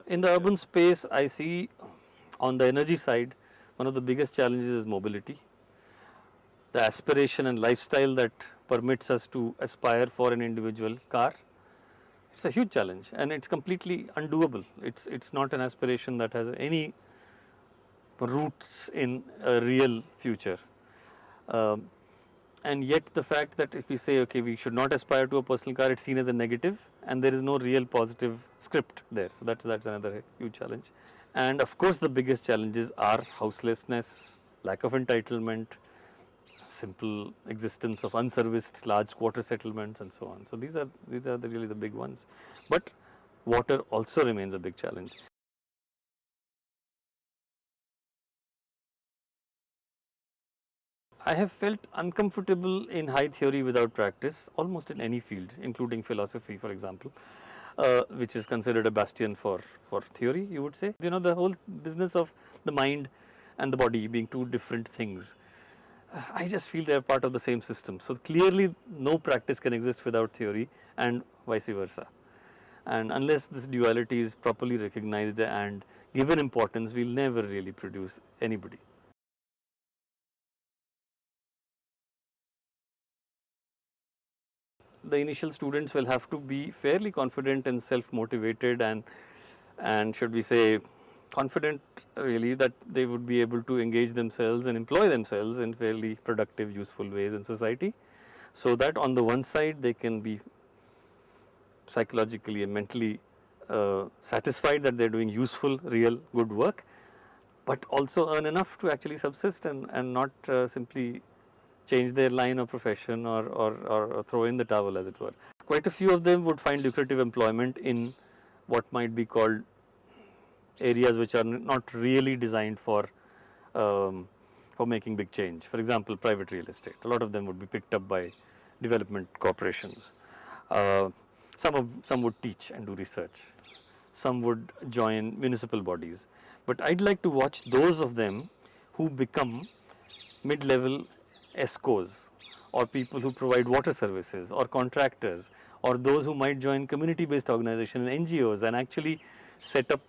In the urban space, I see on the energy side, one of the biggest challenges is mobility. The aspiration and lifestyle that permits us to aspire for an individual car, it's a huge challenge and it's completely undoable. It's not an aspiration that has any roots in a real future. Um, and yet the fact that if we say, okay, we should not aspire to a personal car, it's seen as a negative and there is no real positive script there. So that's another huge challenge. And of course, the biggest challenges are houselessness, lack of entitlement, simple existence of unserviced large quarter settlements and so on. So these are really the big ones. But water also remains a big challenge. I have felt uncomfortable in high theory without practice almost in any field, including philosophy, for example, which is considered a bastion for theory, you would say. You know, the whole business of the mind and the body being two different things. I just feel they are part of the same system. So clearly no practice can exist without theory and vice versa. And unless this duality is properly recognized and given importance, we will never really produce anybody. The initial students will have to be fairly confident and self-motivated and should we say confident really that they would be able to engage themselves and employ themselves in fairly productive, useful ways in society. So that on the one side they can be psychologically and mentally satisfied that they are doing useful, real, good work, but also earn enough to actually subsist and not simply change their line of profession or throw in the towel, as it were. Quite a few of them would find lucrative employment in what might be called areas which are not really designed for making big change. For example, private real estate. A lot of them would be picked up by development corporations. Some would teach and do research. Some would join municipal bodies. But I'd like to watch those of them who become mid-level ESCOs or people who provide water services or contractors or those who might join community-based organizations and NGOs and actually set up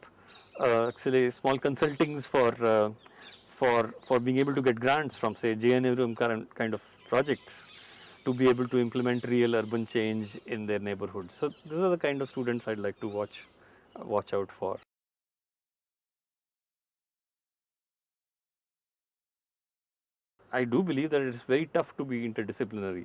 actually small consultings for being able to get grants from say JNM kind of projects to be able to implement real urban change in their neighborhoods. So those are the kind of students I'd like to watch out for. I do believe that it is very tough to be interdisciplinary.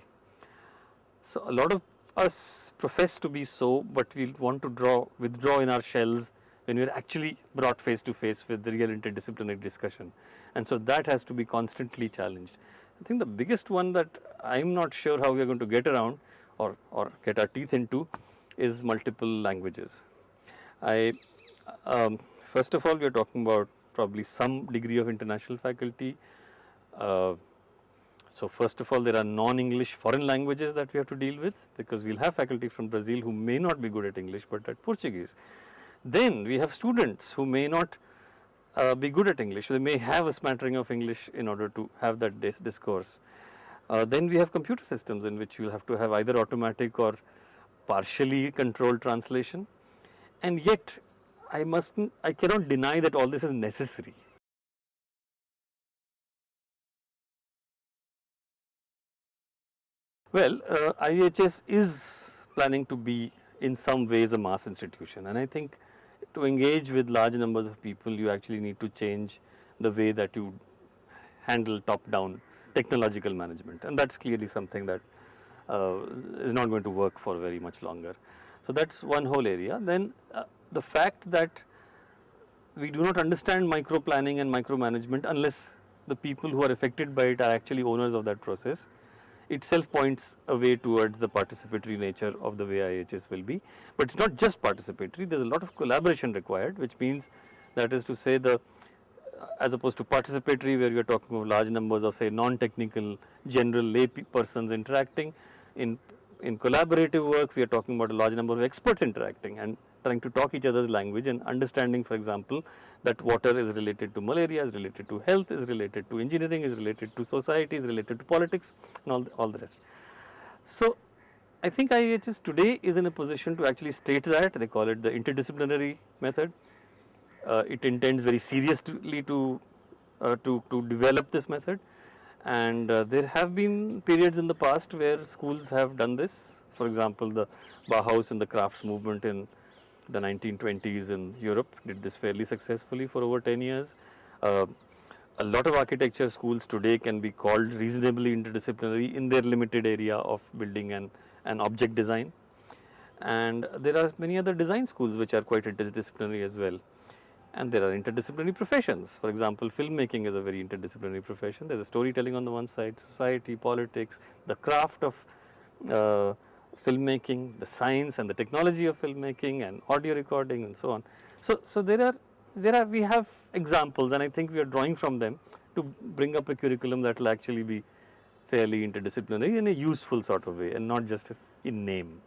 So a lot of us profess to be so, but we want to withdraw in our shells when we are actually brought face to face with the real interdisciplinary discussion. And so that has to be constantly challenged. I think the biggest one that I am not sure how we are going to get around or get our teeth into is multiple languages. First of all, we are talking about probably some degree of international faculty. So first of all, there are non-English foreign languages that we have to deal with, because we will have faculty from Brazil who may not be good at English but at Portuguese. Then we have students who may not be good at English, they may have a smattering of English in order to have that discourse. Then we have computer systems in which you will have to have either automatic or partially controlled translation, and yet I cannot deny that all this is necessary. Well, IHS is planning to be in some ways a mass institution, and I think to engage with large numbers of people you actually need to change the way that you handle top down technological management, and that is clearly something that is not going to work for very much longer. So that is one whole area. Then the fact that we do not understand micro planning and micromanagement unless the people who are affected by it are actually owners of that process itself points a way towards the participatory nature of the way IHS will be. But it is not just participatory, there is a lot of collaboration required, which means, that is to say, as opposed to participatory where you are talking of large numbers of say non-technical general lay persons interacting, in collaborative work we are talking about a large number of experts interacting and trying to talk each other's language and understanding, for example, that water is related to malaria, is related to health, is related to engineering, is related to society, is related to politics and all the rest. So I think IHS today is in a position to actually state that, they call it the interdisciplinary method, it intends very seriously to develop this method, and there have been periods in the past where schools have done this. For example, the Bauhaus and the crafts movement in the 1920s in Europe did this fairly successfully for over 10 years. Uh, a lot of architecture schools today can be called reasonably interdisciplinary in their limited area of building and object design. And there are many other design schools which are quite interdisciplinary as well. And there are interdisciplinary professions. For example, filmmaking is a very interdisciplinary profession. There is a storytelling on the one side, society, politics, the craft of uh, filmmaking, the science and the technology of filmmaking, and audio recording, and so on. So we have examples, and I think we are drawing from them to bring up a curriculum that will actually be fairly interdisciplinary in a useful sort of way, and not just in name.